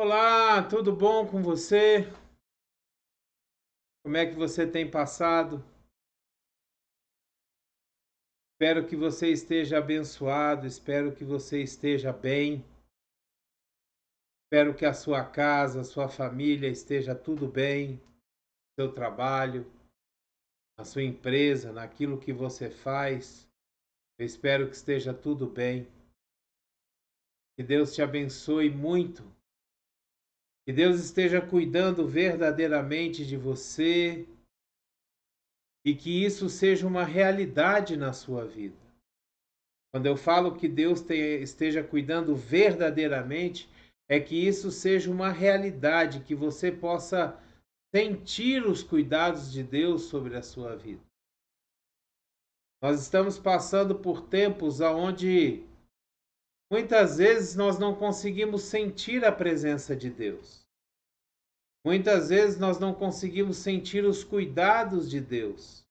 Olá, tudo bom com você? Como é que você tem passado? Espero que você esteja abençoado, espero que você esteja bem, espero que a sua casa, a sua família esteja tudo bem, seu trabalho, a sua empresa, naquilo que você faz. Eu espero que esteja tudo bem. Que Deus te abençoe muito. Que Deus esteja cuidando verdadeiramente de você e que isso seja uma realidade na sua vida. Quando eu falo que esteja cuidando verdadeiramente, é que isso seja uma realidade, que você possa sentir os cuidados de Deus sobre a sua vida. Nós estamos passando por tempos onde muitas vezes nós não conseguimos sentir a presença de Deus. Muitas vezes nós não conseguimos sentir os cuidados de Deus.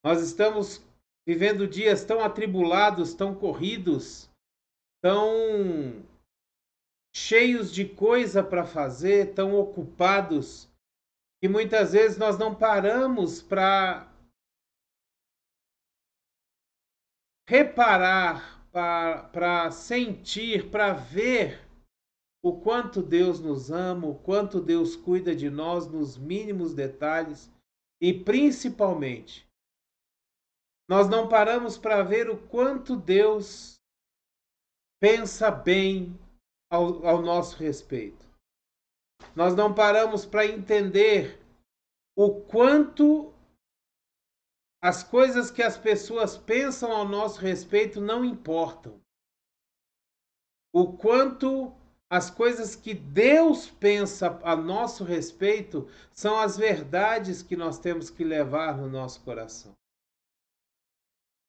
Nós estamos vivendo dias tão atribulados, tão corridos, tão cheios de coisa para fazer, tão ocupados, que muitas vezes nós não paramos para reparar, para sentir, para ver o quanto Deus nos ama, o quanto Deus cuida de nós nos mínimos detalhes e principalmente, nós não paramos para ver o quanto Deus pensa bem ao nosso respeito. Nós não paramos para entender o quanto as coisas que as pessoas pensam ao nosso respeito não importam. O quanto as coisas que Deus pensa a nosso respeito são as verdades que nós temos que levar no nosso coração.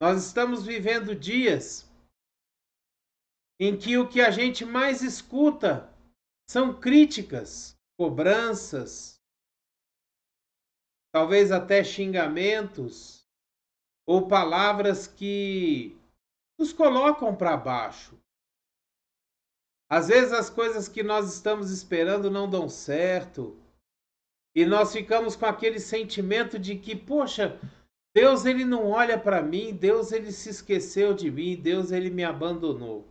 Nós estamos vivendo dias em que o que a gente mais escuta são críticas, cobranças, talvez até xingamentos ou palavras que nos colocam para baixo. Às vezes as coisas que nós estamos esperando não dão certo e nós ficamos com aquele sentimento de que, poxa, Deus ele não olha para mim, Deus ele se esqueceu de mim, Deus ele me abandonou.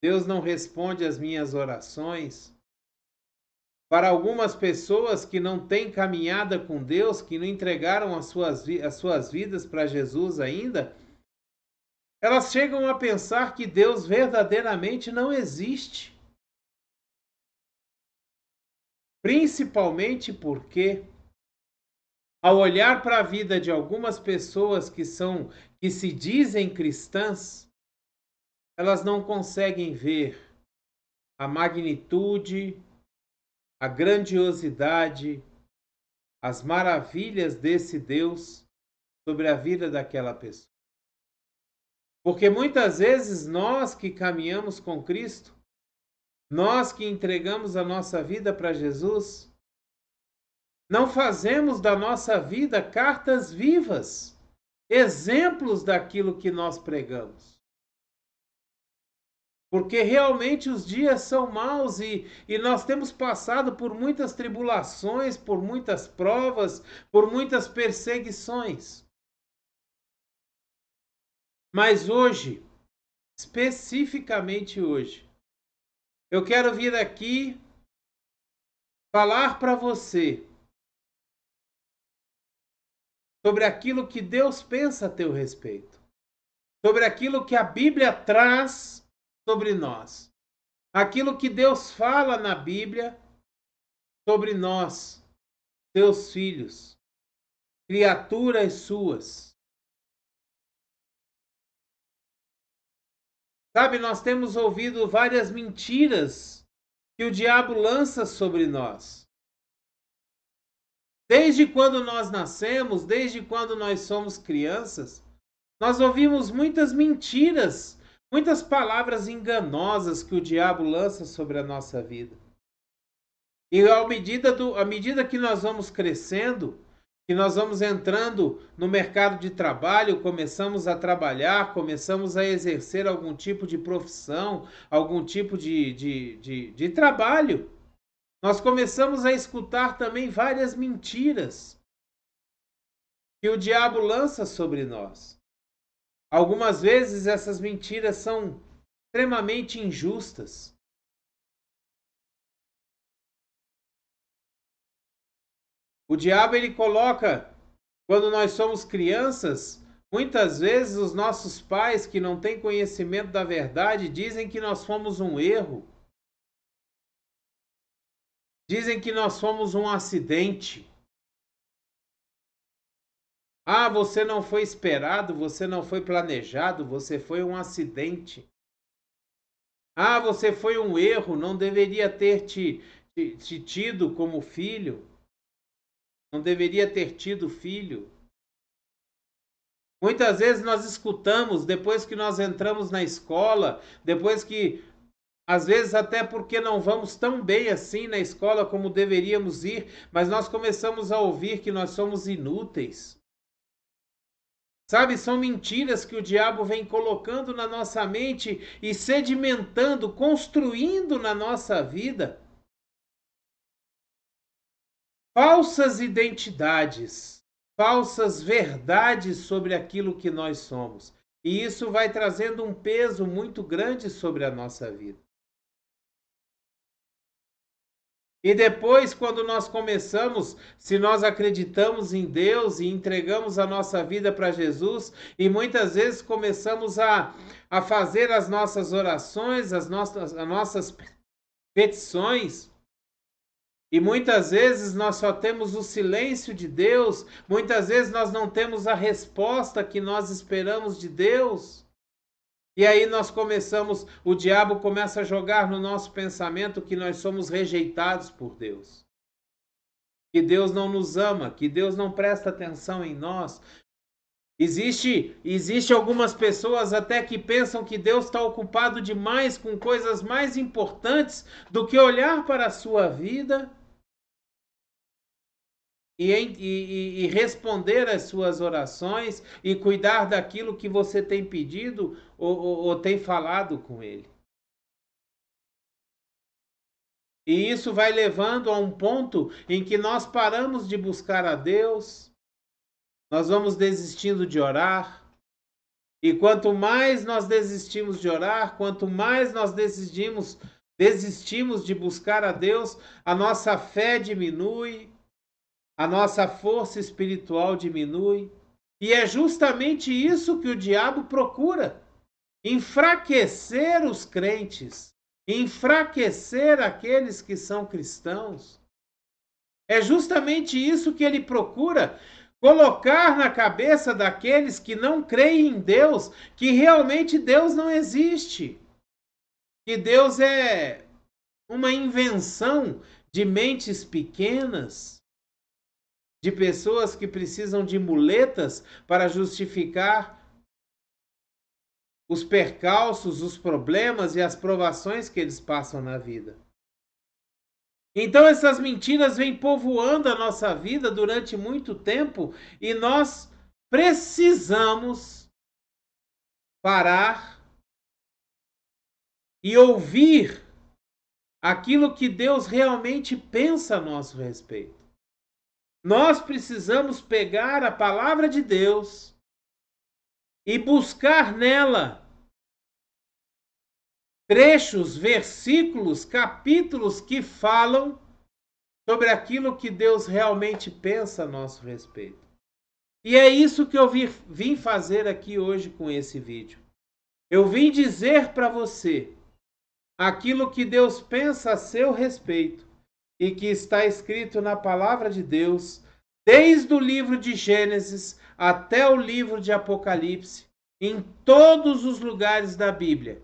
Deus não responde às minhas orações. Para algumas pessoas que não têm caminhada com Deus, que não entregaram as suas vidas para Jesus ainda, elas chegam a pensar que Deus verdadeiramente não existe. Principalmente porque, ao olhar para a vida de algumas pessoas que se dizem cristãs, elas não conseguem ver a magnitude, a grandiosidade, as maravilhas desse Deus sobre a vida daquela pessoa. Porque muitas vezes nós que caminhamos com Cristo, nós que entregamos a nossa vida para Jesus, não fazemos da nossa vida cartas vivas, exemplos daquilo que nós pregamos. Porque realmente os dias são maus e nós temos passado por muitas tribulações, por muitas provas, por muitas perseguições. Mas hoje, especificamente hoje, eu quero vir aqui falar para você sobre aquilo que Deus pensa a teu respeito, sobre aquilo que a Bíblia traz sobre nós, aquilo que Deus fala na Bíblia sobre nós, seus filhos, criaturas suas. Sabe, nós temos ouvido várias mentiras que o diabo lança sobre nós. Desde quando nós nascemos, desde quando nós somos crianças, nós ouvimos muitas mentiras, muitas palavras enganosas que o diabo lança sobre a nossa vida. E à medida que nós vamos crescendo, que nós vamos entrando no mercado de trabalho, começamos a trabalhar, começamos a exercer algum tipo de profissão, algum tipo de trabalho. Nós começamos a escutar também várias mentiras que o diabo lança sobre nós. Algumas vezes essas mentiras são extremamente injustas. O diabo ele coloca, quando nós somos crianças, muitas vezes os nossos pais que não têm conhecimento da verdade dizem que nós fomos um erro. Dizem que nós fomos um acidente. Ah, você não foi esperado, você não foi planejado, você foi um acidente. Ah, você foi um erro, não deveria ter te tido como filho. Não deveria ter tido filho. Muitas vezes nós escutamos, depois que nós entramos na escola, depois que, às vezes até porque não vamos tão bem assim na escola como deveríamos ir, mas nós começamos a ouvir que nós somos inúteis. Sabe, são mentiras que o diabo vem colocando na nossa mente e sedimentando, construindo na nossa vida falsas identidades, falsas verdades sobre aquilo que nós somos. E isso vai trazendo um peso muito grande sobre a nossa vida. E depois, quando nós começamos, se nós acreditamos em Deus e entregamos a nossa vida para Jesus, e muitas vezes começamos a fazer as nossas orações, as nossas petições, e muitas vezes nós só temos o silêncio de Deus, muitas vezes nós não temos a resposta que nós esperamos de Deus. E aí o diabo começa a jogar no nosso pensamento que nós somos rejeitados por Deus. Que Deus não nos ama, que Deus não presta atenção em nós. Existe algumas pessoas até que pensam que Deus está ocupado demais com coisas mais importantes do que olhar para a sua vida e responder às suas orações e cuidar daquilo que você tem pedido ou tem falado com Ele. E isso vai levando a um ponto em que nós paramos de buscar a Deus, nós vamos desistindo de orar, e quanto mais nós desistimos de orar, quanto mais nós desistimos de buscar a Deus, a nossa fé diminui, a nossa força espiritual diminui. E é justamente isso que o diabo procura: enfraquecer os crentes, enfraquecer aqueles que são cristãos. É justamente isso que ele procura: colocar na cabeça daqueles que não creem em Deus que realmente Deus não existe, que Deus é uma invenção de mentes pequenas, de pessoas que precisam de muletas para justificar os percalços, os problemas e as provações que eles passam na vida. Então essas mentiras vêm povoando a nossa vida durante muito tempo e nós precisamos parar e ouvir aquilo que Deus realmente pensa a nosso respeito. Nós precisamos pegar a palavra de Deus e buscar nela trechos, versículos, capítulos que falam sobre aquilo que Deus realmente pensa a nosso respeito. E é isso que eu vim fazer aqui hoje com esse vídeo. Eu vim dizer para você aquilo que Deus pensa a seu respeito e que está escrito na palavra de Deus, desde o livro de Gênesis até o livro de Apocalipse, em todos os lugares da Bíblia.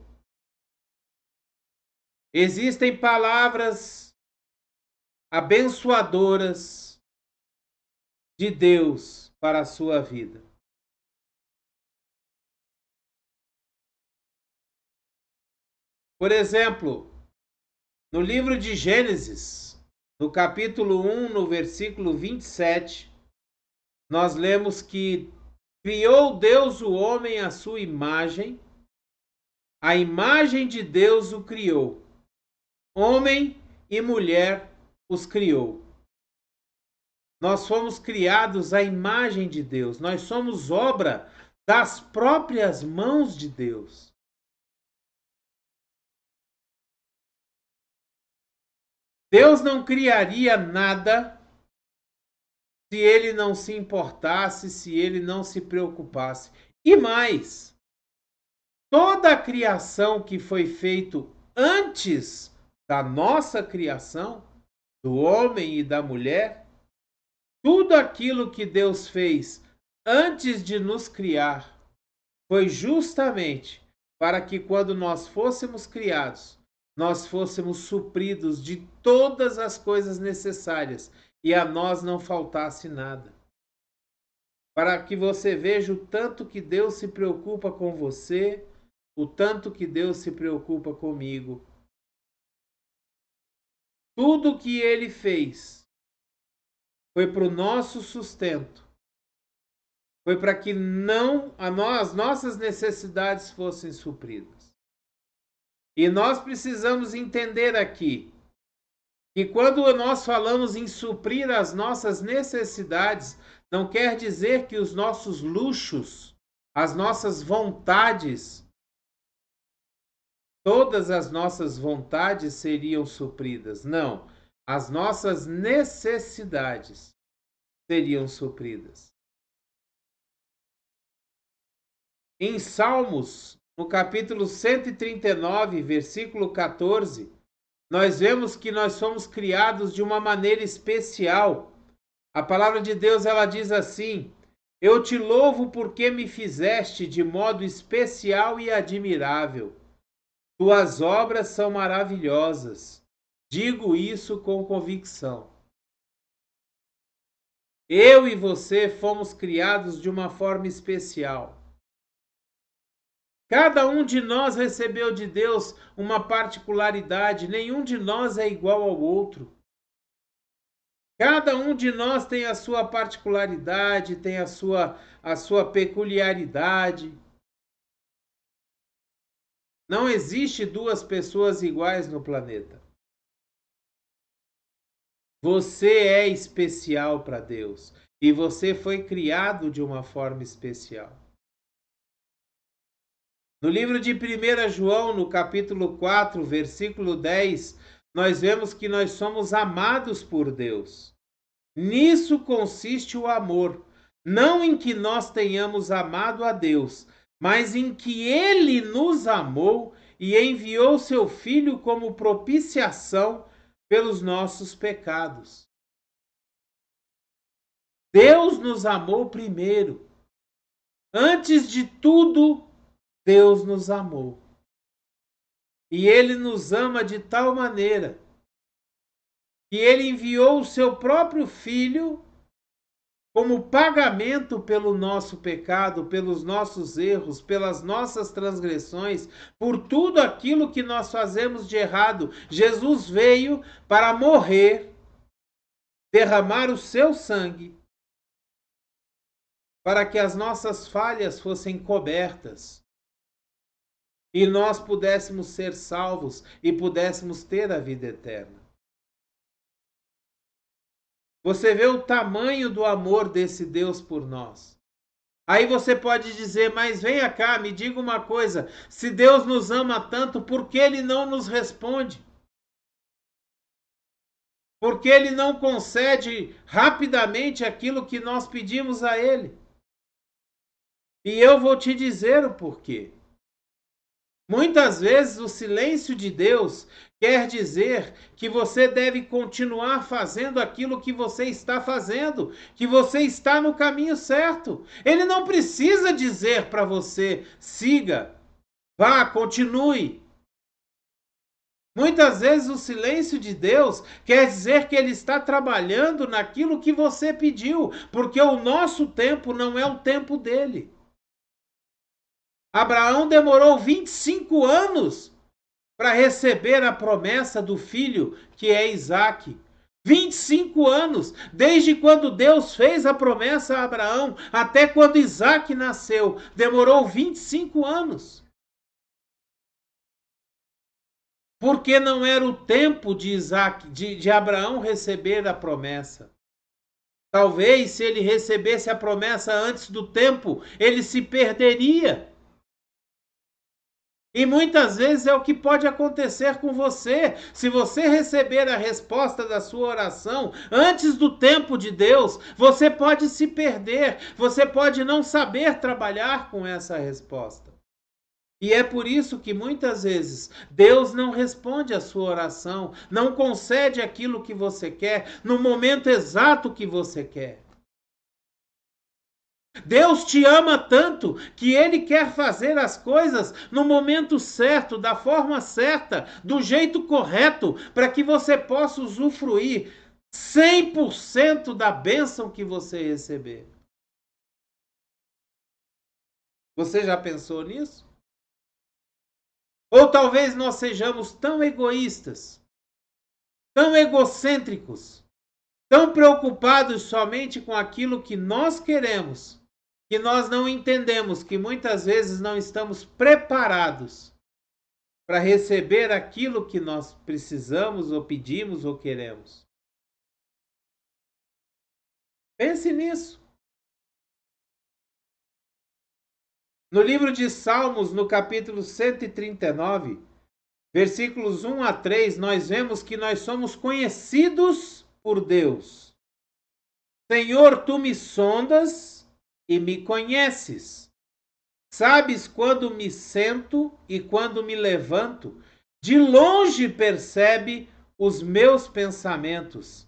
Existem palavras abençoadoras de Deus para a sua vida. Por exemplo, no livro de Gênesis, no capítulo 1, no versículo 27, nós lemos que criou Deus o homem à sua imagem, a imagem de Deus o criou, homem e mulher os criou. Nós fomos criados à imagem de Deus, nós somos obra das próprias mãos de Deus. Deus não criaria nada se ele não se importasse, se ele não se preocupasse. E mais, toda a criação que foi feita antes da nossa criação, do homem e da mulher, tudo aquilo que Deus fez antes de nos criar, foi justamente para que quando nós fôssemos criados, nós fôssemos supridos de todas as coisas necessárias e a nós não faltasse nada. Para que você veja o tanto que Deus se preocupa com você, o tanto que Deus se preocupa comigo. Tudo que Ele fez foi para o nosso sustento. Foi para que as nossas necessidades fossem supridas. E nós precisamos entender aqui que quando nós falamos em suprir as nossas necessidades, não quer dizer que os nossos luxos, as nossas vontades, todas as nossas vontades seriam supridas. Não, as nossas necessidades seriam supridas. Em Salmos, no capítulo 139, versículo 14, nós vemos que nós somos criados de uma maneira especial. A palavra de Deus, ela diz assim: eu te louvo porque me fizeste de modo especial e admirável. Tuas obras são maravilhosas. Digo isso com convicção. Eu e você fomos criados de uma forma especial. Cada um de nós recebeu de Deus uma particularidade, nenhum de nós é igual ao outro. Cada um de nós tem a sua particularidade, tem a sua peculiaridade. Não existe duas pessoas iguais no planeta. Você é especial para Deus e você foi criado de uma forma especial. No livro de 1 João, no capítulo 4, versículo 10, nós vemos que nós somos amados por Deus. Nisso consiste o amor, não em que nós tenhamos amado a Deus, mas em que Ele nos amou e enviou seu Filho como propiciação pelos nossos pecados. Deus nos amou primeiro. Antes de tudo, Deus nos amou. E Ele nos ama de tal maneira que Ele enviou o seu próprio Filho como pagamento pelo nosso pecado, pelos nossos erros, pelas nossas transgressões, por tudo aquilo que nós fazemos de errado. Jesus veio para morrer, derramar o seu sangue, para que as nossas falhas fossem cobertas e nós pudéssemos ser salvos e pudéssemos ter a vida eterna. Você vê o tamanho do amor desse Deus por nós. Aí você pode dizer, mas venha cá, me diga uma coisa, se Deus nos ama tanto, por que Ele não nos responde? Por que Ele não concede rapidamente aquilo que nós pedimos a Ele? E eu vou te dizer o porquê. Muitas vezes o silêncio de Deus quer dizer que você deve continuar fazendo aquilo que você está fazendo, que você está no caminho certo. Ele não precisa dizer para você, siga, vá, continue. Muitas vezes o silêncio de Deus quer dizer que Ele está trabalhando naquilo que você pediu, porque o nosso tempo não é o tempo dele. Abraão demorou 25 anos para receber a promessa do filho, que é Isaque. 25 anos, desde quando Deus fez a promessa a Abraão, até quando Isaac nasceu, demorou 25 anos. Porque não era o tempo de Abraão receber a promessa. Talvez, se ele recebesse a promessa antes do tempo, ele se perderia. E muitas vezes é o que pode acontecer com você. Se você receber a resposta da sua oração antes do tempo de Deus, você pode se perder, você pode não saber trabalhar com essa resposta. E é por isso que muitas vezes Deus não responde a sua oração, não concede aquilo que você quer no momento exato que você quer. Deus te ama tanto que Ele quer fazer as coisas no momento certo, da forma certa, do jeito correto, para que você possa usufruir 100% da bênção que você receber. Você já pensou nisso? Ou talvez nós sejamos tão egoístas, tão egocêntricos, tão preocupados somente com aquilo que nós queremos, que nós não entendemos que muitas vezes não estamos preparados para receber aquilo que nós precisamos ou pedimos ou queremos. Pense nisso. No livro de Salmos, no capítulo 139, versículos 1 a 3, nós vemos que nós somos conhecidos por Deus. Senhor, tu me sondas e me conheces. Sabes quando me sento e quando me levanto. De longe percebe os meus pensamentos.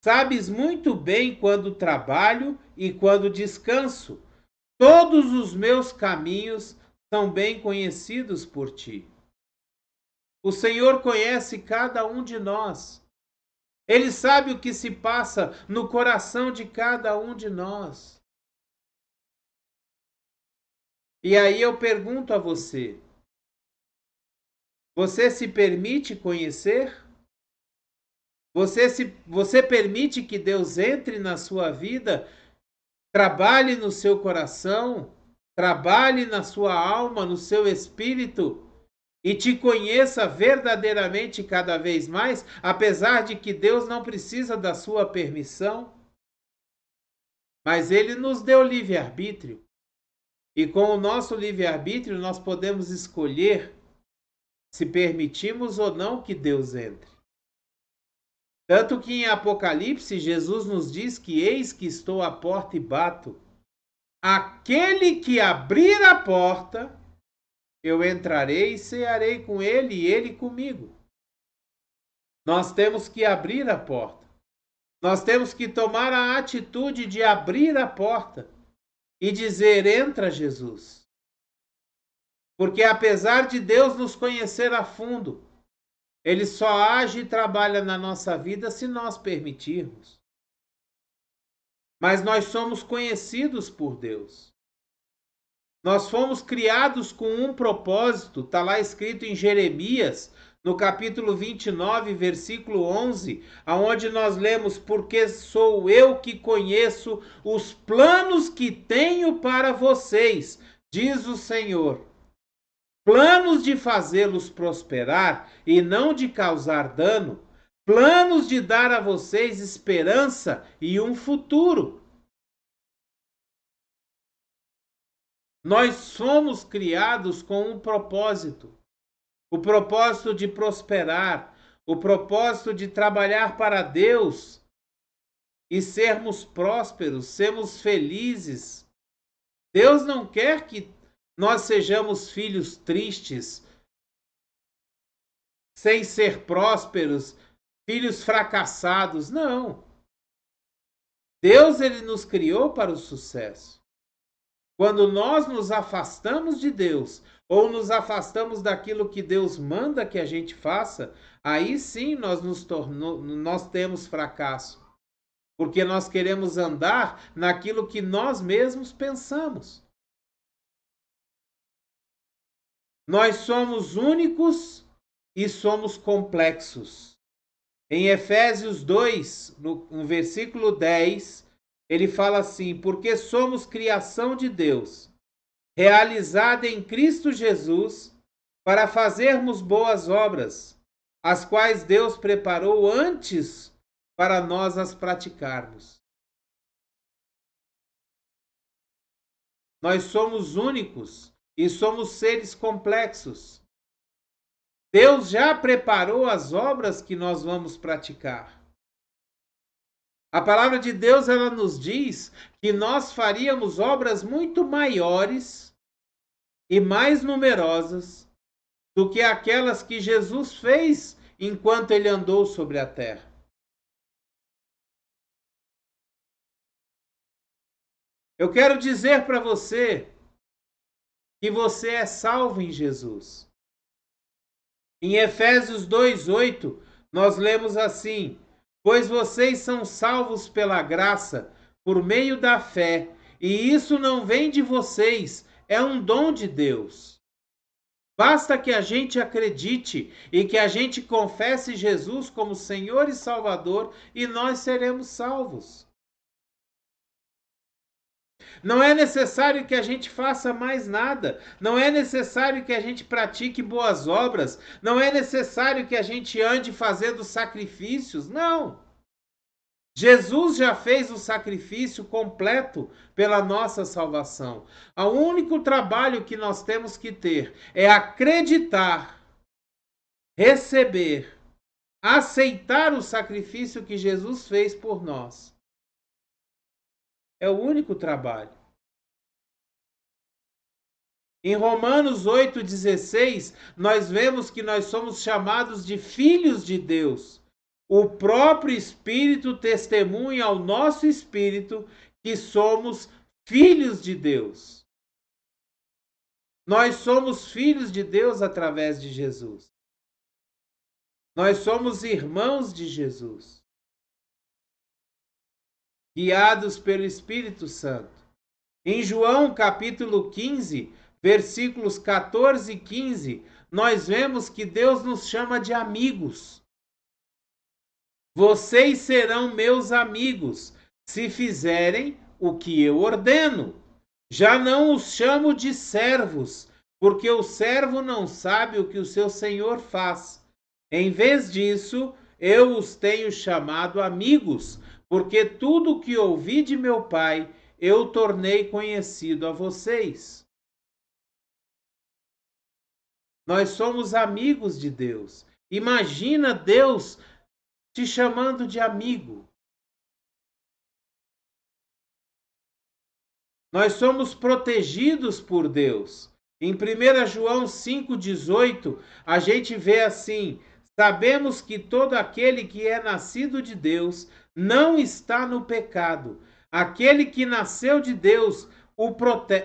Sabes muito bem quando trabalho e quando descanso. Todos os meus caminhos são bem conhecidos por ti. O Senhor conhece cada um de nós. Ele sabe o que se passa no coração de cada um de nós. E aí eu pergunto a você: você se permite conhecer? Você permite que Deus entre na sua vida, trabalhe no seu coração, trabalhe na sua alma, no seu espírito e te conheça verdadeiramente cada vez mais, apesar de que Deus não precisa da sua permissão? Mas Ele nos deu livre-arbítrio. E com o nosso livre-arbítrio nós podemos escolher se permitimos ou não que Deus entre. Tanto que em Apocalipse Jesus nos diz que eis que estou à porta e bato. Aquele que abrir a porta, eu entrarei e cearei com ele e ele comigo. Nós temos que abrir a porta. Nós temos que tomar a atitude de abrir a porta e dizer: entra, Jesus. Porque apesar de Deus nos conhecer a fundo, Ele só age e trabalha na nossa vida se nós permitirmos. Mas nós somos conhecidos por Deus. Nós fomos criados com um propósito, está lá escrito em Jeremias, no capítulo 29, versículo 11, aonde nós lemos: porque sou eu que conheço os planos que tenho para vocês, diz o Senhor. Planos de fazê-los prosperar e não de causar dano, planos de dar a vocês esperança e um futuro. Nós somos criados com um propósito. O propósito de prosperar, o propósito de trabalhar para Deus e sermos prósperos, sermos felizes. Deus não quer que nós sejamos filhos tristes, sem ser prósperos, filhos fracassados. Não. Deus, ele nos criou para o sucesso. Quando nós nos afastamos de Deus, ou nos afastamos daquilo que Deus manda que a gente faça, aí sim nós temos fracasso. Porque nós queremos andar naquilo que nós mesmos pensamos. Nós somos únicos e somos complexos. Em Efésios 2, no versículo 10, ele fala assim: porque somos criação de Deus, realizada em Cristo Jesus, para fazermos boas obras, as quais Deus preparou antes para nós as praticarmos. Nós somos únicos e somos seres complexos. Deus já preparou as obras que nós vamos praticar. A palavra de Deus, ela nos diz que nós faríamos obras muito maiores e mais numerosas do que aquelas que Jesus fez enquanto ele andou sobre a terra. Eu quero dizer para você que você é salvo em Jesus. Em Efésios 2:8, nós lemos assim: pois vocês são salvos pela graça, por meio da fé, e isso não vem de vocês, é um dom de Deus. Basta que a gente acredite e que a gente confesse Jesus como Senhor e Salvador e nós seremos salvos. Não é necessário que a gente faça mais nada, não é necessário que a gente pratique boas obras, não é necessário que a gente ande fazendo sacrifícios, não. Jesus já fez o sacrifício completo pela nossa salvação. O único trabalho que nós temos que ter é acreditar, receber, aceitar o sacrifício que Jesus fez por nós. É o único trabalho. Em Romanos 8,16, nós vemos que nós somos chamados de filhos de Deus. O próprio Espírito testemunha ao nosso espírito que somos filhos de Deus. Nós somos filhos de Deus através de Jesus. Nós somos irmãos de Jesus, guiados pelo Espírito Santo. Em João capítulo 15, versículos 14 e 15, nós vemos que Deus nos chama de amigos. Vocês serão meus amigos, se fizerem o que eu ordeno. Já não os chamo de servos, porque o servo não sabe o que o seu senhor faz. Em vez disso, eu os tenho chamado amigos, porque tudo o que ouvi de meu Pai eu tornei conhecido a vocês. Nós somos amigos de Deus. Imagina Deus te chamando de amigo. Nós somos protegidos por Deus. Em 1 João 5,18, a gente vê assim: sabemos que todo aquele que é nascido de Deus não está no pecado. Aquele que nasceu de Deus,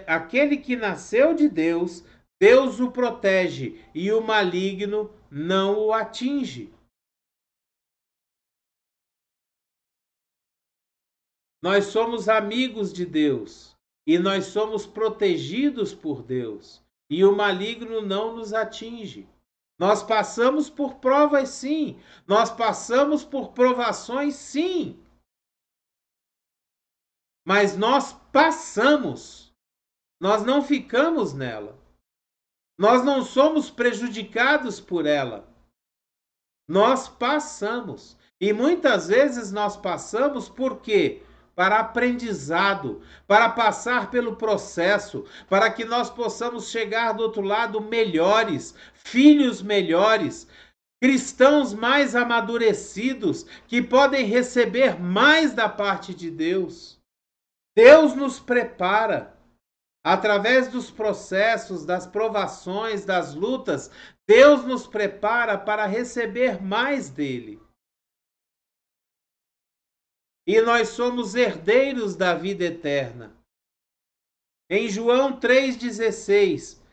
aquele que nasceu de Deus, Deus o protege e o maligno não o atinge. Nós somos amigos de Deus e nós somos protegidos por Deus e o maligno não nos atinge. Nós passamos por provas, sim. Nós passamos por provações, sim. Mas nós passamos. Nós não ficamos nela. Nós não somos prejudicados por ela. Nós passamos. E muitas vezes nós passamos por quê? Para aprendizado, para passar pelo processo, para que nós possamos chegar do outro lado melhores, filhos melhores, cristãos mais amadurecidos, que podem receber mais da parte de Deus. Deus nos prepara. Através dos processos, das provações, das lutas, Deus nos prepara para receber mais dele. E nós somos herdeiros da vida eterna. Em João 3,16,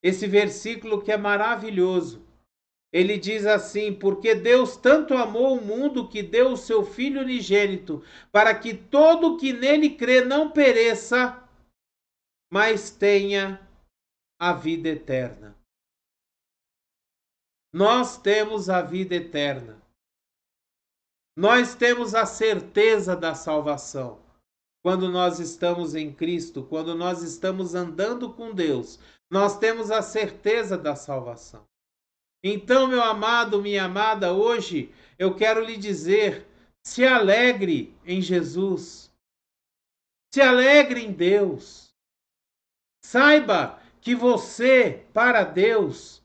esse versículo que é maravilhoso, ele diz assim: porque Deus tanto amou o mundo que deu o seu Filho unigênito, para que todo que nele crê não pereça, mas tenha a vida eterna. Nós temos a vida eterna. Nós temos a certeza da salvação. Quando nós estamos em Cristo, quando nós estamos andando com Deus, nós temos a certeza da salvação. Então, meu amado, minha amada, hoje eu quero lhe dizer, se alegre em Jesus. Se alegre em Deus. Saiba que você, para Deus,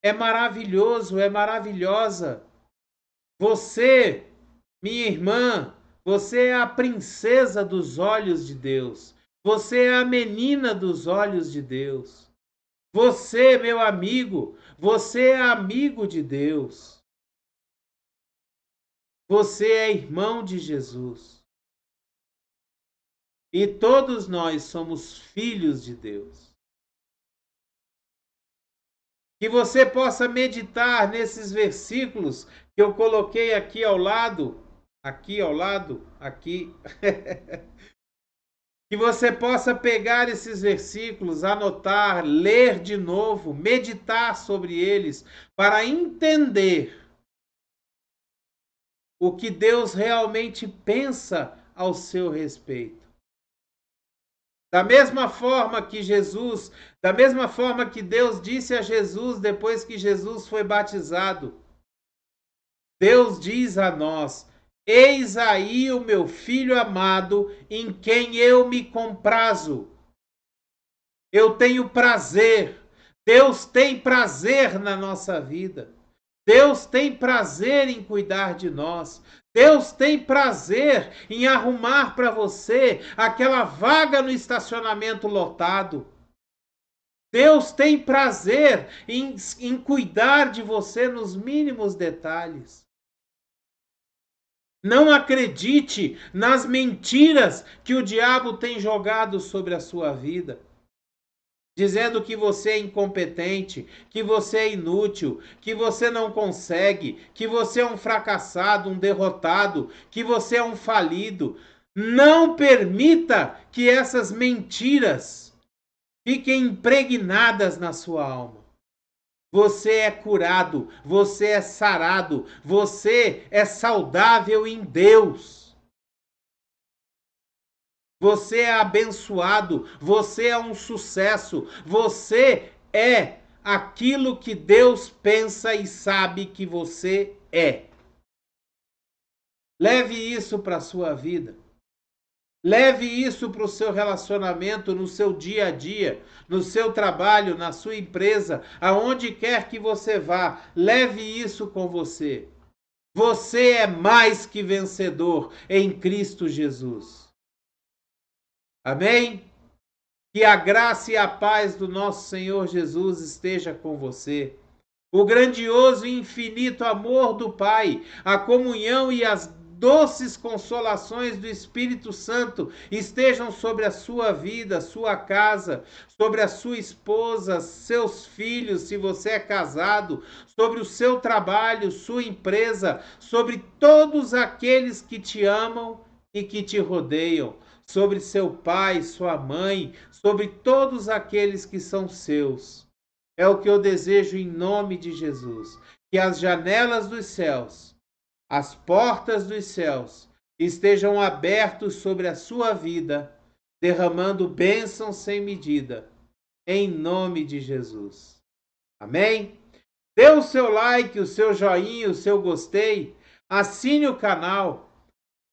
é maravilhoso, é maravilhosa. Você, minha irmã, você é a princesa dos olhos de Deus. Você é a menina dos olhos de Deus. Você, meu amigo, você é amigo de Deus. Você é irmão de Jesus. E todos nós somos filhos de Deus. Que você possa meditar nesses versículos que eu coloquei aqui ao lado, aqui. Que você possa pegar esses versículos, anotar, ler de novo, meditar sobre eles, para entender o que Deus realmente pensa ao seu respeito. Da mesma forma que Deus disse a Jesus depois que Jesus foi batizado, Deus diz a nós: eis aí o meu filho amado, em quem eu me comprazo. Eu tenho prazer. Deus tem prazer na nossa vida. Deus tem prazer em cuidar de nós. Deus tem prazer em arrumar para você aquela vaga no estacionamento lotado. Deus tem prazer em cuidar de você nos mínimos detalhes. Não acredite nas mentiras que o diabo tem jogado sobre a sua vida, dizendo que você é incompetente, que você é inútil, que você não consegue, que você é um fracassado, um derrotado, que você é um falido. Não permita que essas mentiras fiquem impregnadas na sua alma. Você é curado, você é sarado, você é saudável em Deus. Você é abençoado, você é um sucesso, você é aquilo que Deus pensa e sabe que você é. Leve isso para a sua vida. Leve isso para o seu relacionamento, no seu dia a dia, no seu trabalho, na sua empresa, aonde quer que você vá. Leve isso com você. Você é mais que vencedor em Cristo Jesus. Amém? Que a graça e a paz do nosso Senhor Jesus esteja com você. O grandioso e infinito amor do Pai, a comunhão e as doces consolações do Espírito Santo estejam sobre a sua vida, sua casa, sobre a sua esposa, seus filhos, se você é casado, sobre o seu trabalho, sua empresa, sobre todos aqueles que te amam e que te rodeiam, sobre seu pai, sua mãe, sobre todos aqueles que são seus. É o que eu desejo em nome de Jesus, que as janelas dos céus, as portas dos céus estejam abertos sobre a sua vida, derramando bênçãos sem medida, em nome de Jesus. Amém? Dê o seu like, o seu joinha, o seu gostei, assine o canal,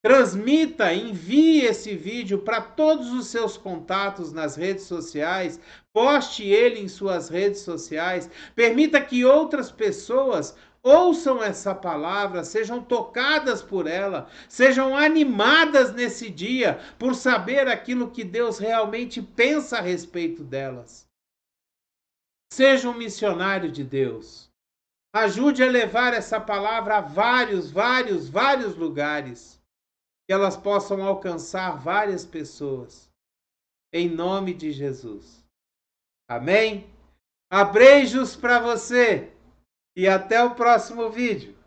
transmita, envie esse vídeo para todos os seus contatos nas redes sociais, poste ele em suas redes sociais, permita que outras pessoas ouçam essa palavra, sejam tocadas por ela, sejam animadas nesse dia por saber aquilo que Deus realmente pensa a respeito delas. Seja um missionário de Deus. Ajude a levar essa palavra a vários lugares, que elas possam alcançar várias pessoas. Em nome de Jesus. Amém? Abreijos para você e até o próximo vídeo.